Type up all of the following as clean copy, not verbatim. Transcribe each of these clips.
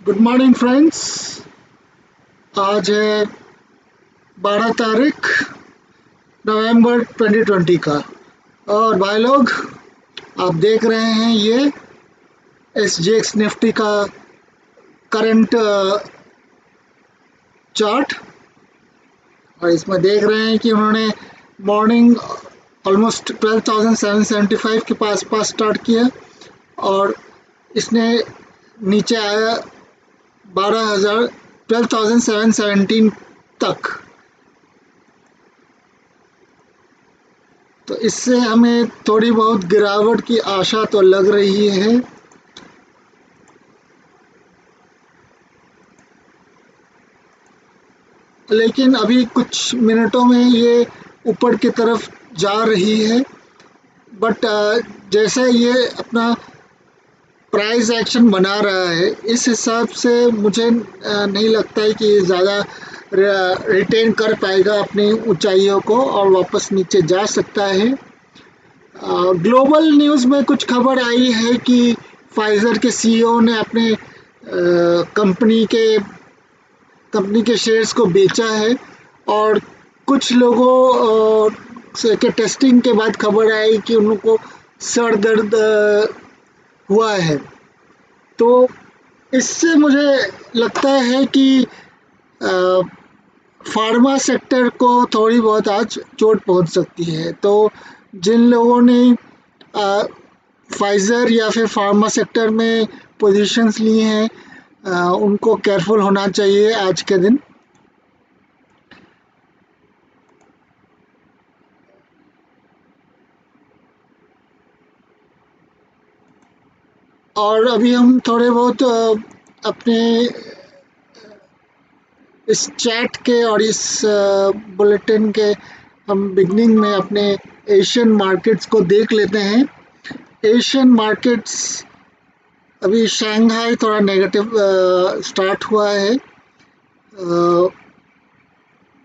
Good morning friends. आज है 12 तारीख नवंबर 2020 का। और भाई लोग, आप देख रहे हैं ये SGX निफ्टी का करंट चार्ट। और इसमें देख रहे हैं कि उन्होंने मॉर्निंग ऑलमोस्ट 12,775 के पास स्टार्ट किया और इसने नीचे आया 12,000 12,717 तक। तो इससे हमें थोड़ी बहुत गिरावट की आशा तो लग रही है। लेकिन अभी कुछ मिनटों में ये ऊपर की तरफ जा रही है। बट जैसे ये अपना प्राइस एक्शन बना रहा है, इस हिसाब से मुझे नहीं लगता है कि ये ज़्यादा रिटेन कर पाएगा अपनी ऊंचाइयों को और वापस नीचे जा सकता है। ग्लोबल न्यूज़ में कुछ खबर आई है कि फाइजर के CEO ने अपने कंपनी के शेयर्स को बेचा है। और कुछ लोगों के टेस्टिंग के बाद खबर आई कि उनको सर दर्द हुआ है। तो इससे मुझे लगता है कि फार्मा सेक्टर को थोड़ी बहुत आज चोट पहुंच सकती है। तो जिन लोगों ने फाइजर या फिर फार्मा सेक्टर में पोजीशंस लिए हैं, उनको केयरफुल होना चाहिए आज के दिन। और अभी हम थोड़े बहुत अपने इस चैट के और इस बुलेटिन के हम बिगनिंग में अपने एशियन मार्केट्स को देख लेते हैं। एशियन मार्केट्स अभी शंघाई थोड़ा नेगेटिव स्टार्ट हुआ है।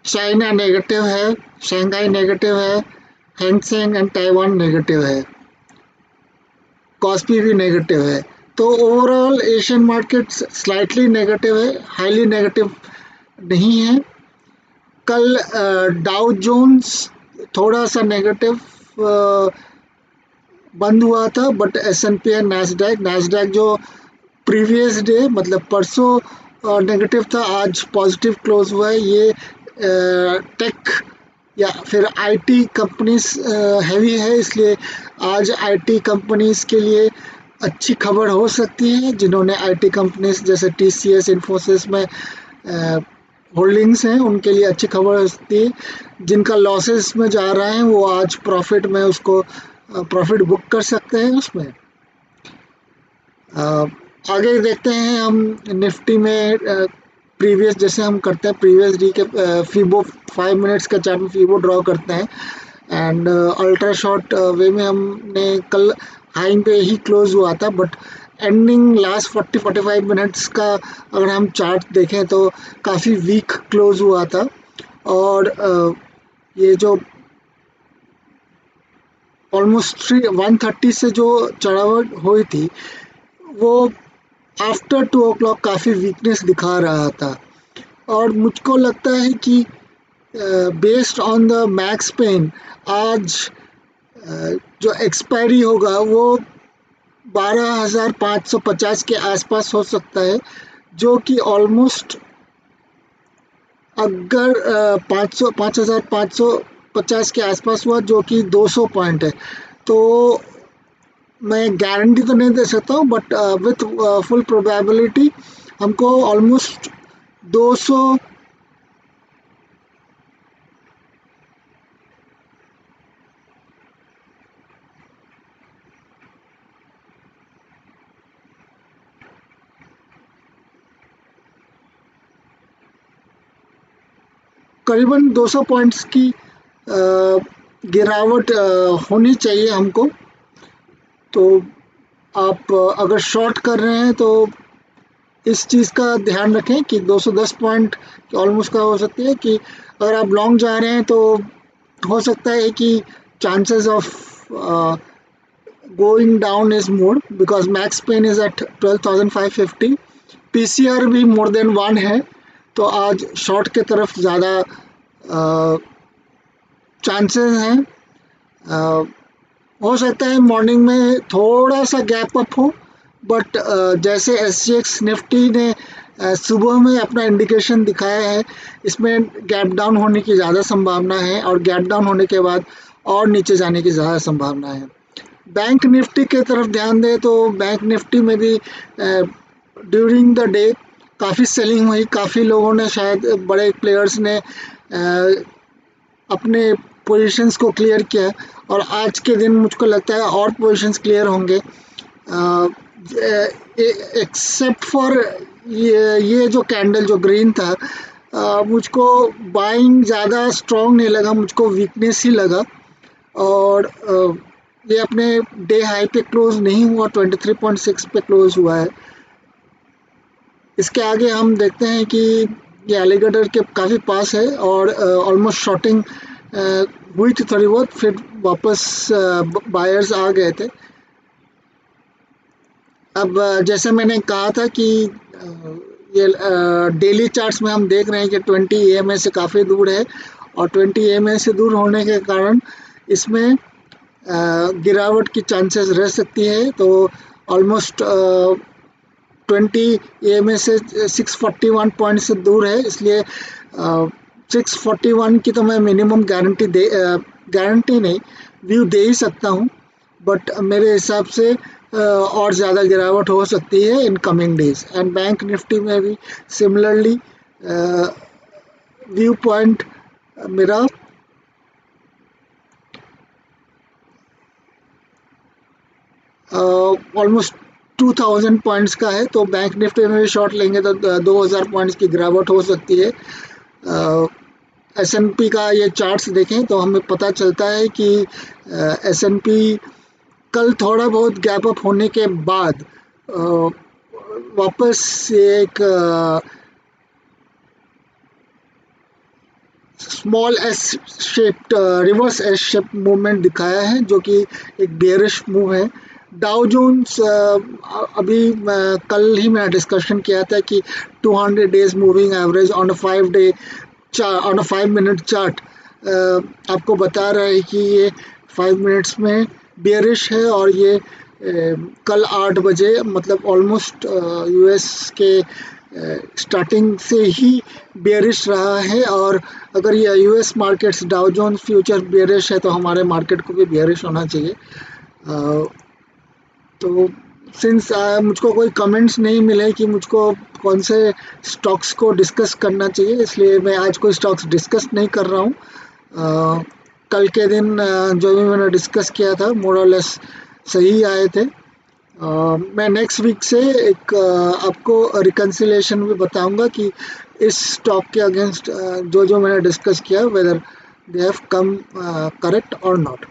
चाइना नेगेटिव है, शंघाई नेगेटिव है, हैंगसेंग एंड ताइवान नेगेटिव है, कॉस्पी भी नेगेटिव है। तो overall Asian markets slightly negative है, हाईली नेगेटिव नहीं है। कल डाउ जोन्स थोड़ा सा नेगेटिव बंद हुआ था, बट S&P एंड नैस्डैक जो प्रीवियस डे मतलब परसों नेगेटिव था, आज पॉजिटिव क्लोज हुआ है। ये टेक या फिर IT कंपनीज हैवी है, इसलिए आज IT कंपनीज के लिए अच्छी खबर हो सकती है। जिन्होंने IT कंपनीज जैसे TCS इन्फोसिस में होल्डिंग्स हैं, उनके लिए अच्छी खबर हो सकती है। जिनका लॉसेस में जा रहा है वो आज प्रॉफिट में उसको प्रॉफिट बुक कर सकते हैं उसमें। अ, आगे देखते हैं हम निफ्टी में प्रीवियस जैसे हम करते हैं प्रीवियस डी के फीबो 5 मिनट्स का चार्ट में फीबो ड्रॉ करते हैं। एंड अल्ट्रा शॉर्ट वे में हमने कल हाई पे ही क्लोज हुआ था, बट एंडिंग लास्ट 40-45 मिनट्स का अगर हम चार्ट देखें तो काफ़ी वीक क्लोज हुआ था। और ये जो ऑलमोस्ट 130 से जो चढ़ावट हुई थी, वो आफ्टर 2 o'clock काफ़ी वीकनेस दिखा रहा था। और मुझको लगता है कि based on the max pain आज जो एक्सपायरी होगा वो 12,550 के आसपास हो सकता है, जो कि ऑलमोस्ट अगर 5,550 के आसपास हुआ, जो कि 200 पॉइंट है। तो मैं गारंटी तो नहीं दे सकता हूँ, बट विथ फुल प्रोबेबिलिटी हमको ऑलमोस्ट 200 करीबन 200 पॉइंट्स की गिरावट होनी चाहिए हमको। तो आप अगर शॉर्ट कर रहे हैं तो इस चीज़ का ध्यान रखें कि 210 पॉइंट की ऑलमोस्ट का हो सकती है कि अगर आप लॉन्ग जा रहे हैं तो हो सकता है कि chances of going down is more because max pain is at 12,550, PCR भी मोर देन 1 है, तो आज शॉर्ट के तरफ ज़्यादा चांसेस हैं। हो सकता है मॉर्निंग में थोड़ा सा गैप अप हो, बट जैसे एसजीएक्स निफ्टी ने सुबह में अपना इंडिकेशन दिखाया है, इसमें गैप डाउन होने की ज़्यादा संभावना है और गैप डाउन होने के बाद और नीचे जाने की ज़्यादा संभावना है। बैंक निफ्टी के तरफ ध्यान दें तो बैंक निफ्टी में भी ड्यूरिंग द डे काफ़ी सेलिंग हुई, काफ़ी लोगों ने, शायद बड़े प्लेयर्स ने अपने पोजीशंस को क्लियर किया, और आज के दिन मुझको लगता है और पोजीशंस क्लियर होंगे, एक्सेप्ट फॉर ये जो कैंडल जो ग्रीन था, मुझको बाइंग ज़्यादा स्ट्रॉन्ग नहीं लगा, मुझको वीकनेस ही लगा। और ये अपने डे हाई पे क्लोज नहीं हुआ, 23.6 पे क्लोज हुआ है। इसके आगे हम देखते हैं कि ये एलिगेटर के काफ़ी पास है और ऑलमोस्ट शॉर्टिंग हुई थी थोड़ी बहुत, फिर वापस बायर्स आ गए थे। अब जैसे मैंने कहा था कि ये डेली चार्ट्स में हम देख रहे हैं कि 20 EMA से काफ़ी दूर है, और 20 EMA से दूर होने के कारण इसमें गिरावट की चांसेस रह सकती है। तो ऑलमोस्ट 20 EMA से 641 पॉइंट से दूर है, इसलिए 641 की तो मैं मिनिमम गारंटी नहीं, व्यू दे ही सकता हूँ, बट मेरे हिसाब से और ज़्यादा गिरावट हो सकती है in coming days. And bank Nifty में भी सिमिलरली व्यू पॉइंट मेरा ऑलमोस्ट 2000 पॉइंट्स का है, तो बैंक निफ्टी में भी शॉर्ट लेंगे तो 2000 पॉइंट्स की गिरावट हो सकती है। S&P का ये चार्ट्स देखें तो हमें पता चलता है कि S&P कल थोड़ा बहुत गैप अप होने के बाद वापस एक small S shaped reverse S shape movement दिखाया है, जो कि एक बेयरिश मूव है। डाउ जोन्स अभी कल ही मैंने डिस्कशन किया था कि 200 days moving average on a 5 minute chart आपको बता रहा है कि ये 5 मिनट्स में बेयरिश है, और ये कल 8 बजे मतलब ऑलमोस्ट यूएस के स्टार्टिंग से ही बेयरिश रहा है। और अगर ये US markets Dow Jones future bearish है तो हमारे मार्केट को भी बेयरिश होना चाहिए। तो सिंस मुझको कोई कमेंट्स नहीं मिले कि मुझको कौन से स्टॉक्स को डिस्कस करना चाहिए, इसलिए मैं आज कोई स्टॉक्स डिस्कस नहीं कर रहा हूँ। कल के दिन जो भी मैंने डिस्कस किया था मोर और लेस सही आए थे। मैं नेक्स्ट वीक से एक आपको रिकन्सिलेशन भी बताऊंगा कि इस स्टॉक के अगेंस्ट जो मैंने डिस्कस किया whether they have come correct और नॉट।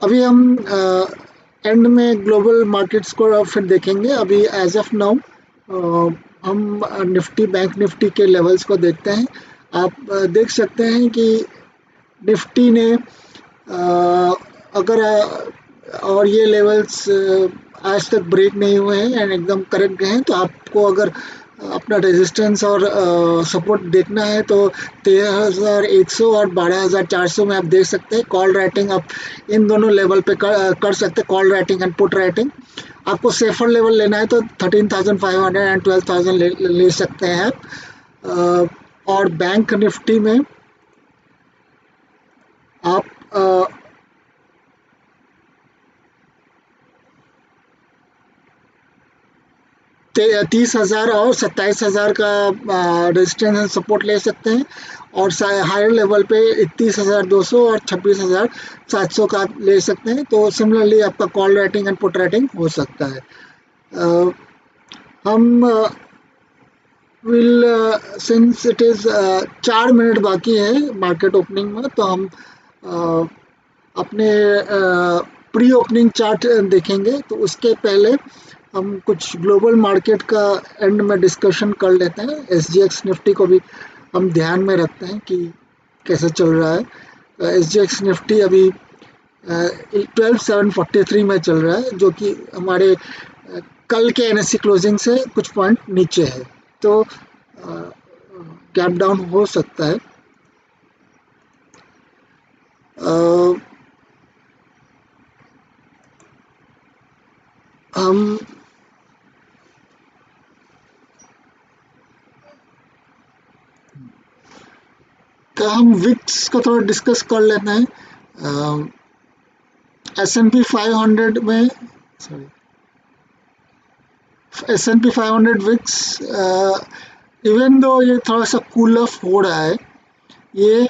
अभी हम एंड में ग्लोबल मार्केट्स को फिर देखेंगे। अभी एज ऑफ नाउ हम निफ्टी बैंक निफ्टी के लेवल्स को देखते हैं। आप देख सकते हैं कि निफ्टी ने अगर और ये लेवल्स आज तक ब्रेक नहीं हुए हैं एंड एकदम करेक्ट गए हैं, तो आपको अगर अपना रेजिस्टेंस और सपोर्ट देखना है तो 13,100 और 12,400 में आप देख सकते हैं। कॉल राइटिंग आप इन दोनों लेवल पे कर सकते हैं, call writing and put writing. आपको सेफर लेवल लेना है तो 13,500 एंड 12,000 ले सकते हैं आप। और बैंक निफ्टी में आप 30,000 और 27,000 का रेजिस्टेंस एंड सपोर्ट ले सकते हैं, और हायर लेवल पे 31,200 और 26,700 का ले सकते हैं। तो सिमिलरली आपका call writing and put writing हो सकता है। हम will since it is 4 minute बाकी है मार्केट ओपनिंग में, तो हम अपने प्री ओपनिंग चार्ट देखेंगे। तो उसके पहले हम कुछ ग्लोबल मार्केट का एंड में डिस्कशन कर लेते हैं। SGX निफ्टी को भी हम ध्यान में रखते हैं कि कैसे चल रहा है। SGX निफ्टी अभी 12,743 में चल रहा है, जो कि हमारे कल के एनएससी क्लोजिंग से कुछ पॉइंट नीचे है, तो गैप डाउन हो सकता है। हम विक्स को थोड़ा डिस्कस कर लेते हैं। S&P 500 में, sorry, S&P 500 Vicks, even though ये थोड़ा सा कूल ऑफ हो रहा है, ये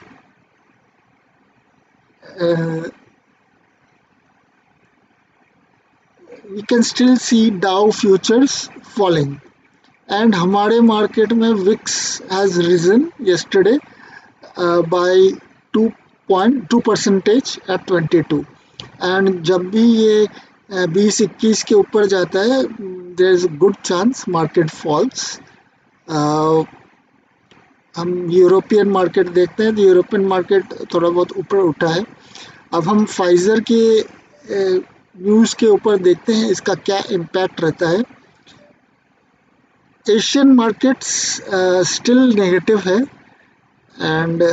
we can still see Dow futures falling, and हमारे मार्केट में VIX has risen yesterday by 2.2 percentage at 22, and जब भी ये 20-21 के ऊपर जाता है, there is a good chance market falls. हम यूरोपियन मार्केट देखते हैं तो यूरोपियन मार्केट थोड़ा बहुत ऊपर उठा है। अब हम फाइजर के न्यूज़ के ऊपर देखते हैं इसका क्या इम्पैक्ट रहता है। एशियन मार्केट्स स्टिल नेगेटिव है, एंड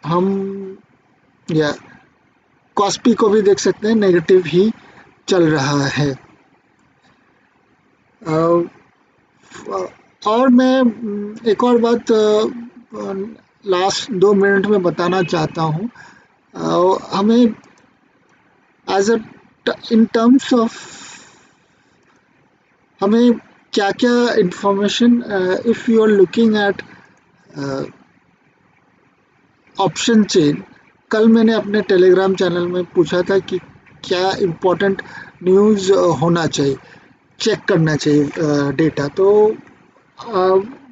हम या कॉस्पी को भी देख सकते हैं, नेगेटिव ही चल रहा है। और मैं एक और बात लास्ट 2 मिनट में बताना चाहता हूँ। हमें as a in terms of हमें क्या क्या information, if you are looking at option chain, कल मैंने अपने टेलीग्राम चैनल में पूछा था कि क्या इम्पोर्टेंट न्यूज़ होना चाहिए, चेक करना चाहिए डेटा। तो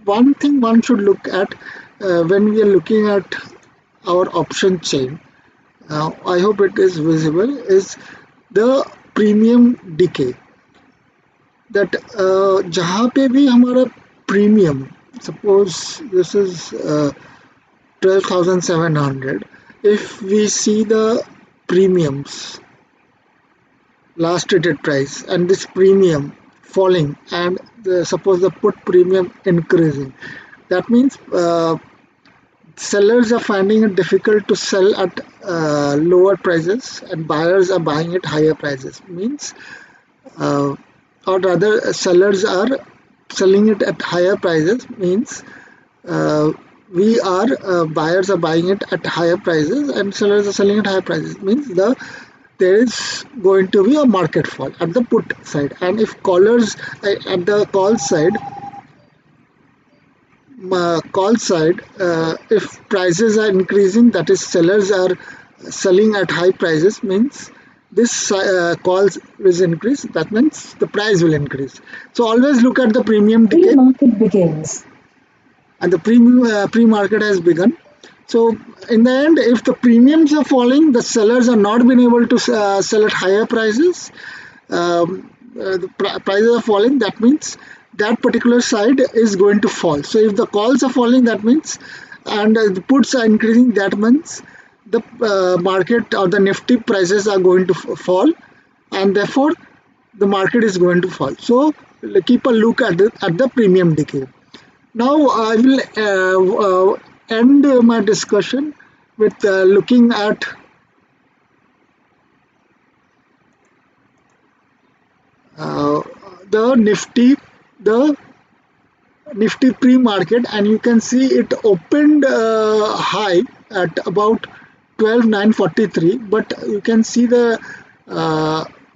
one thing one should look at when we are looking at our option chain, I hope it is visible, is the premium decay. That जहाँ पे भी हमारा premium, suppose this is 12,700, if we see the premiums last traded price and this premium falling, and suppose the put premium increasing, that means sellers are finding it difficult to sell at lower prices and buyers are buying at higher prices, means or rather sellers are selling it at higher prices, means we are buyers are buying it at higher prices and sellers are selling at higher prices, means there is going to be a market fall at the put side. And if callers at the call side, if prices are increasing, that is sellers are selling at high prices, means this calls will increase, that means the price will increase. So always look at the premium decay. Pre-market begins. And the pre-market has begun. So in the end, if the premiums are falling, the sellers are not been able to sell at higher prices, the prices are falling, that means that particular side is going to fall. So if the calls are falling, that means, and the puts are increasing, that means the market or the nifty prices are going to fall, and therefore the market is going to fall. So keep a look at the premium decay. Now I will end my discussion with looking at the Nifty pre-market, and you can see it opened high at about 12,943, but you can see the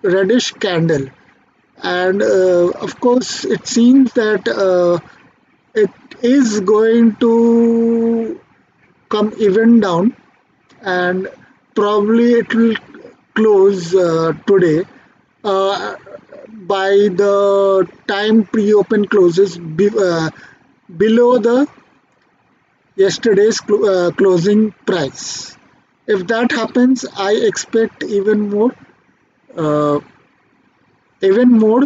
reddish candle, and of course it seems that it is going to come even down, and probably it will close today by the time pre-open closes below the yesterday's closing price. If that happens, I expect uh, even more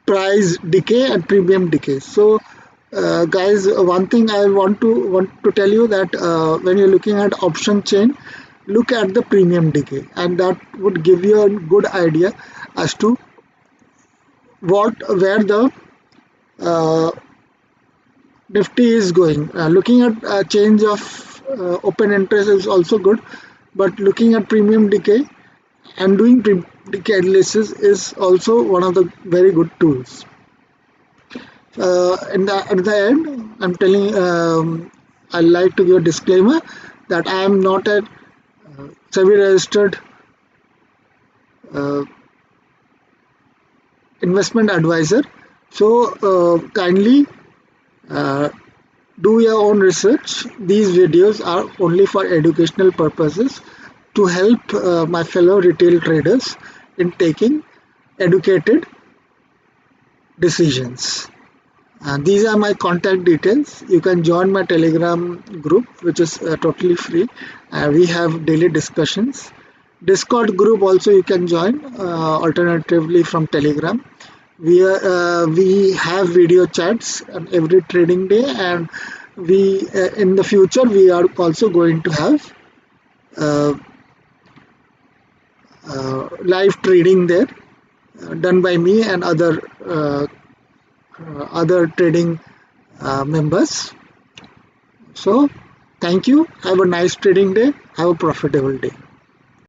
price decay and premium decay. So guys, one thing I want to tell you, that when you're looking at option chain, look at the premium decay, and that would give you a good idea as to where the uh, Nifty is going. Looking at change of open interest is also good, but looking at premium decay and doing decay analysis is also one of the very good tools. At the end, I'm telling, I like to give a disclaimer that I am not a SEBI registered uh, investment advisor. So kindly uh, do your own research. These videos are only for educational purposes to help my fellow retail traders in taking educated decisions. These are my contact details. You can join my Telegram group, which is totally free. We have daily discussions. Discord group also you can join. Alternatively from Telegram, we have video chats on every trading day, and we in the future we are also going to have uh, live trading there, done by me and other trading members. So, thank you. Have a nice trading day. Have a profitable day.